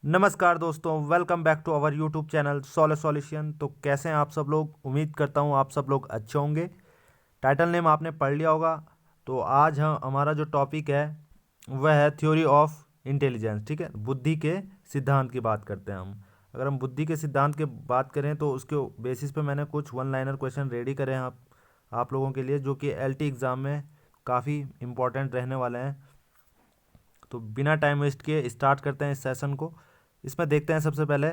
नमस्कार दोस्तों, welcome back to our YouTube channel solution. तो कैसे हैं आप सब लोग। उम्मीद करता हूं आप सब लोग अच्छे होंगे। टाइटल नेम आपने पढ़ लिया होगा। तो आज हम हमारा जो टॉपिक है वह है थ्योरी ऑफ इंटेलिजेंस। ठीक है, बुद्धि के सिद्धांत की बात करते हैं हम। अगर हम बुद्धि के सिद्धांत की बात करें तो उसके बेसिस पे मैंने कुछ वन लाइनर क्वेश्चन रेडी करे हैं आप लोगों के लिए, जो कि एलटी एग्ज़ाम में काफ़ी इम्पोर्टेंट रहने वाले हैं। तो बिना टाइम वेस्ट किए स्टार्ट करते हैं इस सेशन को। इसमें देखते हैं सबसे पहले,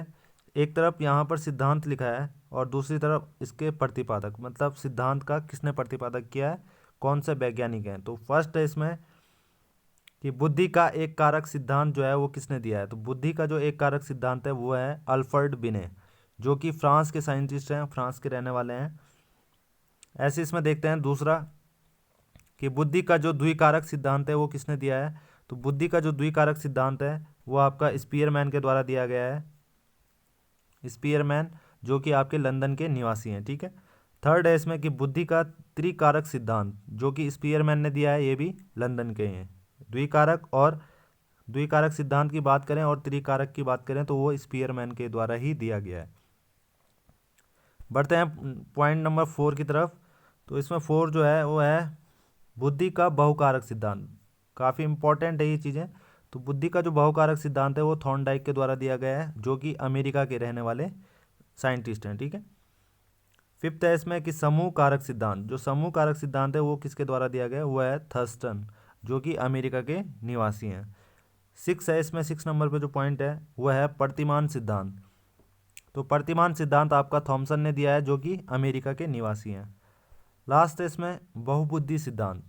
एक तरफ यहाँ पर सिद्धांत लिखा है और दूसरी तरफ इसके प्रतिपादक, मतलब सिद्धांत का किसने प्रतिपादक किया है, कौन से वैज्ञानिक हैं। तो फर्स्ट है इसमें कि बुद्धि का एक कारक सिद्धांत जो है वो किसने दिया है। तो बुद्धि का जो एक कारक सिद्धांत है वो है अल्फ्रेड बिने, जो कि फ्रांस के साइंटिस्ट हैं, फ्रांस के रहने वाले हैं। ऐसे इसमें देखते हैं दूसरा कि बुद्धि का जो द्विकारक सिद्धांत है वो किसने दिया है। तो बुद्धि का जो द्विकारक सिद्धांत है वो आपका स्पीयरमैन के द्वारा दिया गया है। स्पीयरमैन जो कि आपके लंदन के निवासी हैं। ठीक है। थर्ड है इसमें कि बुद्धि का त्रिकारक सिद्धांत, जो कि स्पीयरमैन ने दिया है, ये भी लंदन के हैं। द्विकारक सिद्धांत की बात करें और त्रिकारक की बात करें तो वो स्पीयरमैन के द्वारा ही दिया गया है। बढ़ते हैं पॉइंट नंबर 4 की तरफ। तो इसमें 4 जो है वो है बुद्धि का बहुकारक सिद्धांत। काफ़ी इंपॉर्टेंट है ये चीज़ें। तो बुद्धि का जो बहुकारक सिद्धांत है वो थॉर्नडाइक के द्वारा दिया गया है, जो कि अमेरिका के रहने वाले साइंटिस्ट हैं। ठीक है। फिफ्थ है इसमें कि समूह कारक सिद्धांत। जो समूह कारक सिद्धांत है वो किसके द्वारा दिया गया है, वो है थर्स्टन, जो कि अमेरिका के निवासी हैं। सिक्स है इसमें, 6 नंबर पे जो पॉइंट है वह है प्रतिमान सिद्धांत। तो प्रतिमान सिद्धांत आपका थॉमसन ने दिया है, जो कि अमेरिका के निवासी हैं। लास्ट है इसमें बहुबुद्धि सिद्धांत।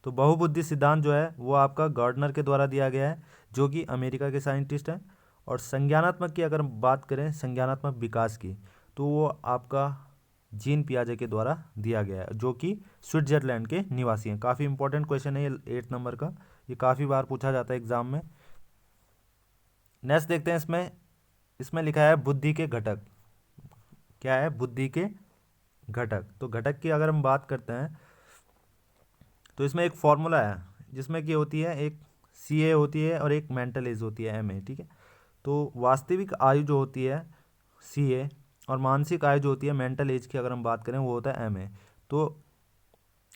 तो बहुबुद्धि सिद्धांत जो है वो आपका गार्डनर के द्वारा दिया गया है, जो कि अमेरिका के साइंटिस्ट हैं। और संज्ञानात्मक की अगर बात करें, संज्ञानात्मक विकास की, तो वो आपका जीन पियाजे के द्वारा दिया गया है, जो कि स्विट्जरलैंड के निवासी हैं। काफ़ी इंपॉर्टेंट क्वेश्चन है ये 8 नंबर का, ये काफ़ी बार पूछा जाता है एग्जाम में। नेक्स्ट देखते हैं इसमें। इसमें लिखा है बुद्धि के घटक। क्या है बुद्धि के घटक। तो घटक की अगर हम बात करते हैं तो इसमें एक फॉर्मूला है, जिसमें कि होती है एक सी ए होती है और एक मेंटल एज होती है एम ए। ठीक है। तो वास्तविक आयु जो होती है सी ए, और मानसिक आयु जो होती है मेंटल एज की अगर हम बात करें वो होता है एम ए। तो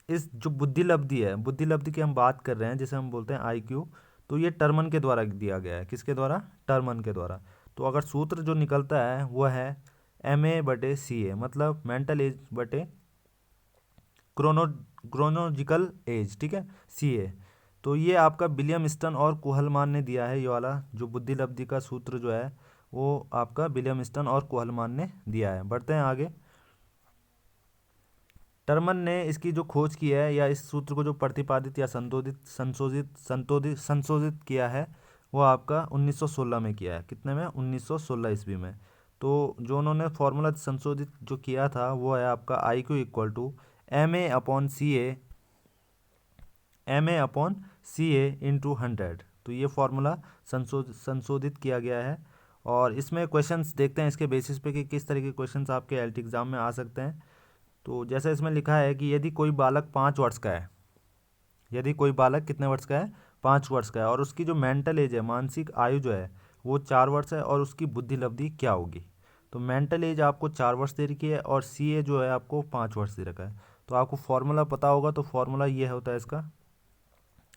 इस जो बुद्धि लब्धि है, बुद्धि लब्धि की हम बात कर रहे हैं, जिसे हम बोलते हैं आई क्यू, तो ये टर्मन के द्वारा दिया गया है। किसके द्वारा, टर्मन के द्वारा। तो अगर सूत्र जो निकलता है वह है एम ए बटे सी ए, मतलब मेंटल एज बटे क्रोनोलॉजिकल एज। ठीक है, सी ए। तो ये आपका विलियम स्टन और कुहलमान ने दिया है। ये वाला जो बुद्धि लब्धि का सूत्र जो है वो आपका विलियम स्टन और कुहलमान ने दिया है। बढ़ते हैं आगे। टर्मन ने इसकी जो खोज की है, या इस सूत्र को जो प्रतिपादित या संशोधित किया है, वो आपका 1916 में किया है। कितने में, 1916 ईस्वी में। तो जो उन्होंने फॉर्मूला संशोधित जो किया था वो है आपका I Q equal to M A upon C A into 100। तो ये फॉर्मूला संशोधित किया गया है। और इसमें क्वेश्चंस देखते हैं इसके बेसिस पे कि किस तरह के क्वेश्चंस आपके एलटी एग्ज़ाम में आ सकते हैं। तो जैसे इसमें लिखा है कि यदि कोई बालक 5 वर्ष का है, यदि कोई बालक कितने वर्ष का है, 5 वर्ष का है, और उसकी जो मेंटल एज है, मानसिक आयु जो है वो 4 वर्ष है, और उसकी बुद्धि लब्धि क्या होगी। तो मेंटल एज आपको 4 वर्ष दे रखी है और सी ए जो है आपको 5 वर्ष दे रखा है। तो आपको फॉर्मूला पता होगा। तो फॉर्मूला ये होता है इसका,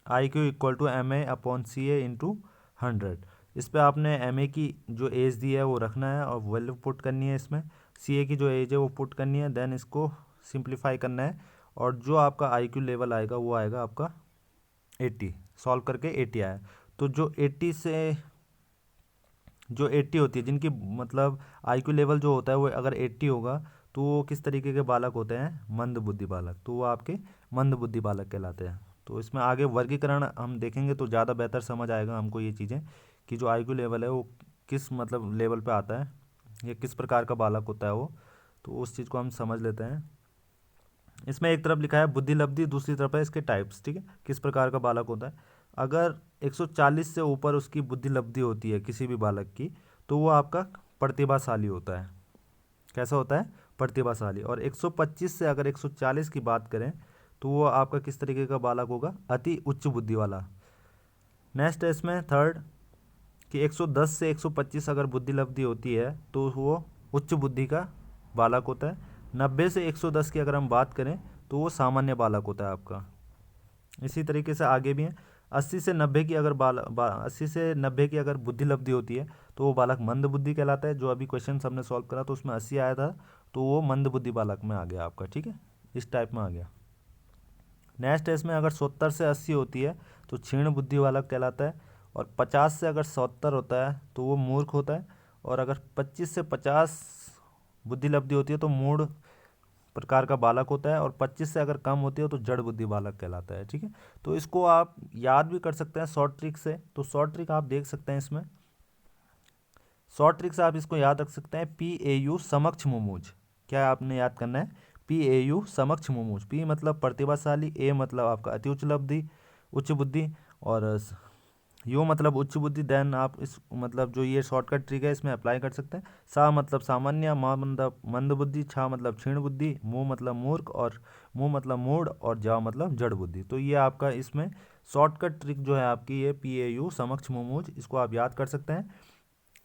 I Q equal to M A upon C A into 100। इस पर आपने एम ए की जो एज दी है वो रखना है और वैल्यू पुट करनी है इसमें। सी ए की जो एज है वो पुट करनी है, देन इसको सिंप्लीफाई करना है, और जो आपका आई क्यू लेवल आएगा वो आएगा आपका 80। सॉल्व करके 80 आया। तो जो 80 होती है, जिनकी मतलब आई क्यू लेवल जो होता है वो अगर 80 होगा, तो वो किस तरीके के बालक होते हैं, मंद बुद्धि बालक। तो वो आपके मंद बुद्धि बालक कहलाते हैं। तो इसमें आगे वर्गीकरण हम देखेंगे तो ज़्यादा बेहतर समझ आएगा हमको ये चीज़ें, कि जो आई क्यू लेवल है वो किस मतलब लेवल पे आता है, या किस प्रकार का बालक होता है वो। तो उस चीज़ को हम समझ लेते हैं। इसमें एक तरफ लिखा है बुद्धि लब्धि, दूसरी तरफ है इसके टाइप्स। ठीक है, किस प्रकार का बालक होता है। अगर 140 से ऊपर उसकी बुद्धि लब्धि होती है किसी भी बालक की, तो वो आपका प्रतिभाशाली होता है। कैसा होता है, प्रतिभाशाली। और 125 से अगर 140 की बात करें तो वो आपका किस तरीके का बालक होगा, अति उच्च बुद्धि वाला। नेक्स्ट है इसमें थर्ड कि 110 से 125 अगर बुद्धि लब्धि होती है तो वो उच्च बुद्धि का बालक होता है। 90 से 110 की अगर हम बात करें तो वो सामान्य बालक होता है आपका। इसी तरीके से आगे भी है। 80 से 90 की अगर 80 से 90 की अगर बुद्धि लब्धि होती है तो वो बालक मंद बुद्धि कहलाता है। जो अभी क्वेश्चन हमने सॉल्व करा तो उसमें 80 आया था, तो वो मंद बुद्धि बालक में आ गया आपका। ठीक है, इस टाइप में आ गया। नेक्स्ट है इसमें अगर 70 से 80 होती है तो क्षीण बुद्धि बालक कहलाता है। और 50 से अगर 70 होता है तो वो मूर्ख होता है। और अगर 25 से 50 बुद्धि लब्धि होती है तो मूढ़ प्रकार का बालक होता है। और 25 से अगर कम होती है तो जड़ बुद्धि बालक कहलाता है। ठीक है, तो इसको आप याद भी कर सकते हैं शॉर्ट ट्रिक से। तो शॉर्ट ट्रिक आप देख सकते हैं इसमें। शॉर्ट ट्रिक से आप इसको याद रख सकते हैं, PAU समक्ष मुमूज। क्या आपने याद करना है? PAU समक्ष मुमूज। P मतलब प्रतिभाशाली, A मतलब आपका अति उच्च लब्धि, उच्च बुद्धि, और U मतलब उच्च बुद्धि। देन आप इस मतलब जो ये शॉर्टकट ट्रिक है इसमें अप्लाई कर सकते हैं। सा मतलब सामान्य, मा मतलब मंद बुद्धि, छा मतलब क्षीण बुद्धि, मु मतलब मूर्ख, और मु मतलब मूढ़, और जा मतलब जड़ बुद्धि। तो ये आपका इसमें शॉर्टकट ट्रिक जो है आपकी ये PAU समक्ष मुमूज, इसको आप याद कर सकते हैं।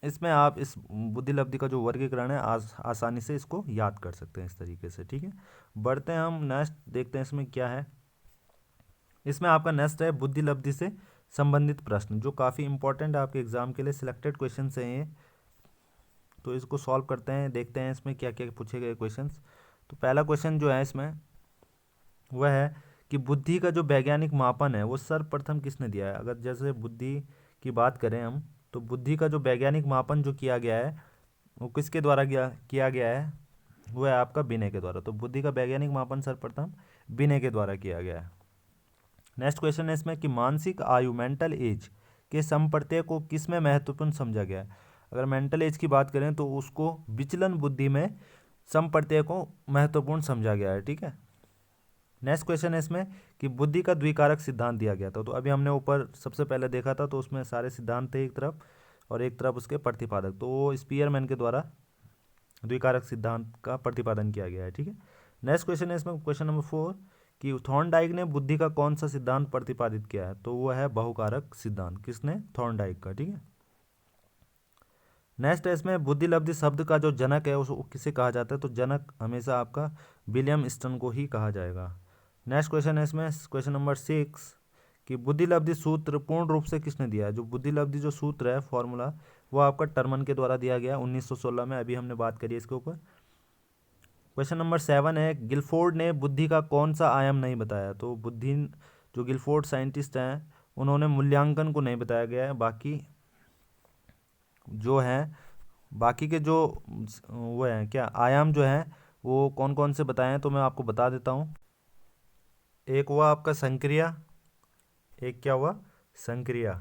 इसमें आप इस बुद्धि लब्धि का जो वर्गीकरण है आसानी से इसको याद कर सकते हैं इस तरीके से। ठीक है, बढ़ते हैं हम नेक्स्ट, देखते हैं इसमें क्या है। इसमें आपका नेक्स्ट है बुद्धि लब्धि से संबंधित प्रश्न, जो काफ़ी इंपॉर्टेंट है आपके एग्जाम के लिए। सिलेक्टेड क्वेश्चन है ये, तो इसको सॉल्व करते हैं, देखते हैं इसमें क्या क्या पूछे गए क्वेश्चंस। तो पहला क्वेश्चन जो है इसमें वह है कि बुद्धि का जो वैज्ञानिक मापन है वो सर्वप्रथम किसने दिया है। अगर जैसे बुद्धि की बात करें हम, तो बुद्धि का जो वैज्ञानिक मापन जो किया गया है वो किसके द्वारा किया गया है, वो है आपका विनय के द्वारा। तो बुद्धि का वैज्ञानिक मापन सर्वप्रथम विनय के द्वारा किया गया है। नेक्स्ट क्वेश्चन है इसमें कि मानसिक आयु मेंटल एज के समप्रत्यय को किसमें महत्वपूर्ण समझा गया है। अगर मेंटल एज की बात करें तो उसको विचलन बुद्धि में समप्रत्यय को महत्वपूर्ण समझा गया है। ठीक है, नेक्स्ट क्वेश्चन है इसमें कि बुद्धि का द्विकारक सिद्धांत दिया गया था। तो अभी हमने ऊपर सबसे पहले देखा था, तो उसमें सारे सिद्धांत थे एक तरफ, और एक तरफ उसके प्रतिपादक। तो वो स्पीयरमैन के द्वारा द्विकारक सिद्धांत का प्रतिपादन किया गया है। ठीक है, नेक्स्ट क्वेश्चन है इसमें क्वेश्चन नंबर 4 कि थॉर्नडाइक ने बुद्धि का कौन सा सिद्धांत प्रतिपादित किया है। तो वो है बहुकारक सिद्धांत। किसने? थॉर्नडाइक का। ठीक है, नेक्स्ट है इसमें बुद्धि लब्धि शब्द का जो जनक है उसको किसे कहा जाता है। तो जनक हमेशा आपका विलियम स्टन को ही कहा जाएगा। नेक्स्ट क्वेश्चन है इसमें क्वेश्चन नंबर 6 कि बुद्धि लब्धि सूत्र पूर्ण रूप से किसने दिया है। जो बुद्धि लब्धि जो सूत्र है फॉर्मूला, वो आपका टर्मन के द्वारा दिया गया 1916 में। अभी हमने बात करी इसके ऊपर। क्वेश्चन नंबर 7 है गिलफोर्ड ने बुद्धि का कौन सा आयाम नहीं बताया। तो बुद्धि जो गिलफोर्ड साइंटिस्ट हैं उन्होंने मूल्यांकन को नहीं बताया गया है। बाकी जो है, बाकी के जो वो हैं क्या आयाम जो हैं वो कौन कौन से बताए हैं, तो मैं आपको बता देता हूँ। एक हुआ आपका संक्रिया, एक क्या हुआ संक्रिया,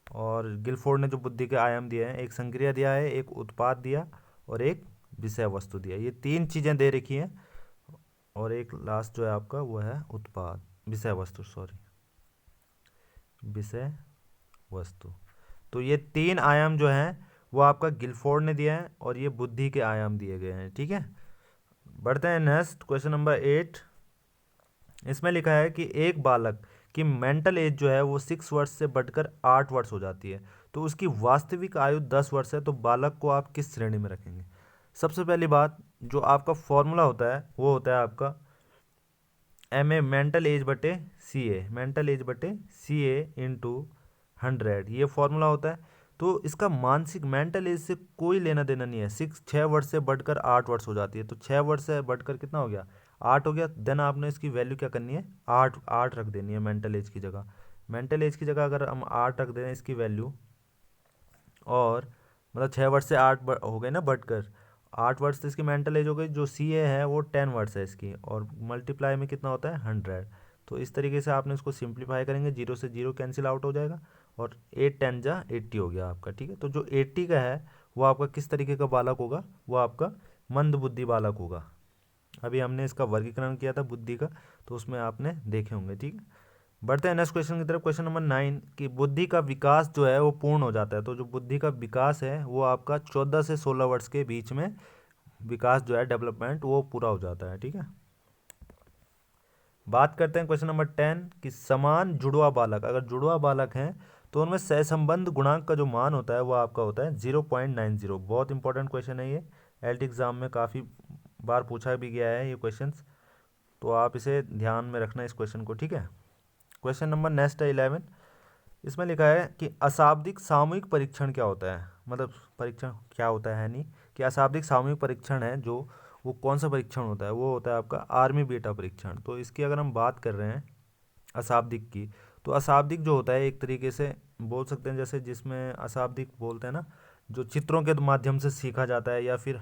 और गिलफोर्ड ने जो बुद्धि के आयाम दिए हैं, एक संक्रिया दिया है, एक उत्पाद दिया, और एक विषय वस्तु दिया। ये 3 चीज़ें दे रखी हैं, और एक लास्ट जो है आपका वो है उत्पाद, विषय वस्तु, सॉरी विषय वस्तु। तो ये 3 आयाम जो हैं वो आपका गिलफोर्ड ने दिया है, और ये बुद्धि के आयाम दिए गए हैं। ठीक है, बढ़ते हैं नेक्स्ट क्वेश्चन नंबर 8। इसमें लिखा है कि एक बालक की मेंटल एज जो है वो 6 वर्ष से बढ़कर 8 वर्ष हो जाती है, तो उसकी वास्तविक आयु 10 वर्ष है। तो बालक को आप किस श्रेणी में रखेंगे। सबसे पहली बात, जो आपका फॉर्मूला होता है वो होता है आपका MA मेंटल एज बटे CA, मेंटल एज बटे CA इंटू 100, ये फॉर्मूला होता है। तो इसका मानसिक मेंटल एज से कोई लेना देना नहीं है। 6 वर्ष से बढ़कर 8 वर्ष हो जाती है, तो 6 वर्ष से बढ़कर कितना हो गया 8 हो गया। देन आपने इसकी वैल्यू क्या करनी है 8 रख देनी है मेंटल एज की जगह। मेंटल एज की जगह अगर हम 8 रख दें इसकी वैल्यू, और मतलब 6 वर्ष से 8 हो गए ना बढ़कर 8 वर्ष से इसकी मेंटल एज हो गई। जो CA है वो 10 वर्ष है इसकी, और मल्टीप्लाई में कितना होता है 100। तो इस तरीके से आपने इसको सिंप्लीफाई करेंगे, 0 से 0 कैंसिल आउट हो जाएगा, और 8 10 जा 80 हो गया आपका। ठीक है, तो जो 80 का है वो आपका किस तरीके का बालक होगा, वो आपका मंद बुद्धि बालक होगा। अभी हमने इसका वर्गीकरण किया था बुद्धि का, तो उसमें आपने देखे होंगे। ठीक है, बढ़ते हैं नेक्स्ट क्वेश्चन की तरफ। क्वेश्चन नंबर 9 कि बुद्धि का विकास जो है वो पूर्ण हो जाता है। तो जो बुद्धि का विकास है वो आपका 14 से 16 वर्ष के बीच में विकास जो है डेवलपमेंट वो पूरा हो जाता है। ठीक है, बात करते हैं क्वेश्चन नंबर 10 कि समान जुड़वा बालक, अगर जुड़वा बालक हैं तो उनमें सहसंबंध गुणांक का जो मान होता है वो आपका होता है 0.90। बहुत इंपॉर्टेंट क्वेश्चन है ये, एलटी एग्जाम में काफ़ी बार पूछा भी गया है ये क्वेश्चंस, तो आप इसे ध्यान में रखना इस क्वेश्चन को, ठीक है। क्वेश्चन नंबर नेक्स्ट है 11। इसमें लिखा है कि अशाब्दिक सामूहिक परीक्षण क्या होता है, मतलब परीक्षण क्या होता है नहीं, कि अशाब्दिक सामूहिक परीक्षण है जो, वो कौन सा परीक्षण होता है, वो होता है आपका आर्मी बीटा परीक्षण। तो इसकी अगर हम बात कर रहे हैं अशाब्दिक की, तो अशाब्दिक जो होता है एक तरीके से बोल सकते हैं, जैसे जिसमें अशाब्दिक बोलते हैं ना, जो चित्रों के माध्यम से सीखा जाता है या फिर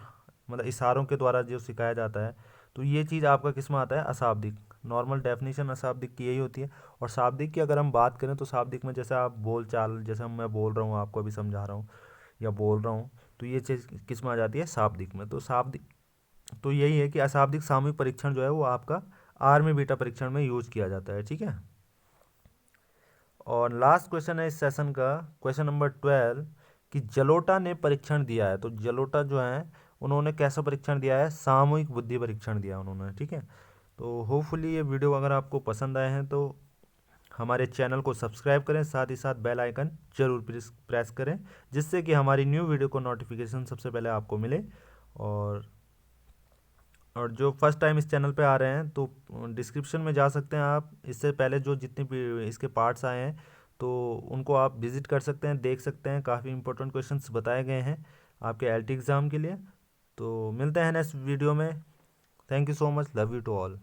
मतलब इशारों के द्वारा जो सिखाया जाता है, तो ये चीज़ आपका किस में आता है, अशाब्दिक। नॉर्मल डेफिनेशन अशाब्दिक की यही होती है। और शाब्दिक की अगर हम बात करें तो शाब्दिक में जैसे आप बोल चाल, जैसे मैं बोल रहा हूँ आपको अभी समझा रहा हूँ या बोल रहा हूँ, तो ये चीज़ किस में आ जाती है, शाब्दिक में। तो शाब्दिक, तो यही है कि अशाब्दिक सामूहिक परीक्षण जो है वो आपका आर्मी बीटा परीक्षण में यूज किया जाता है, ठीक है। और लास्ट क्वेश्चन है इस सेशन का, क्वेश्चन नंबर 12 कि जलोटा ने परीक्षण दिया है। तो जलोटा जो है उन्होंने कैसा परीक्षण दिया है, सामूहिक बुद्धि परीक्षण दिया उन्होंने, ठीक है। तो होपफुली ये वीडियो अगर आपको पसंद आए हैं तो हमारे चैनल को सब्सक्राइब करें, साथ ही साथ बेल आइकन जरूर प्रेस करें, जिससे कि हमारी न्यू वीडियो को नोटिफिकेशन सबसे पहले आपको मिले। और जो फर्स्ट टाइम इस चैनल पे आ रहे हैं तो डिस्क्रिप्शन में जा सकते हैं आप, इससे पहले जो जितने भी इसके पार्ट्स आए हैं तो उनको आप विजिट कर सकते हैं, देख सकते हैं। काफ़ी इंपॉर्टेंट क्वेश्चंस बताए गए हैं आपके एलटी एग्ज़ाम के लिए। तो मिलते हैं नेक्स्ट वीडियो में। Thank you so much, love you to all.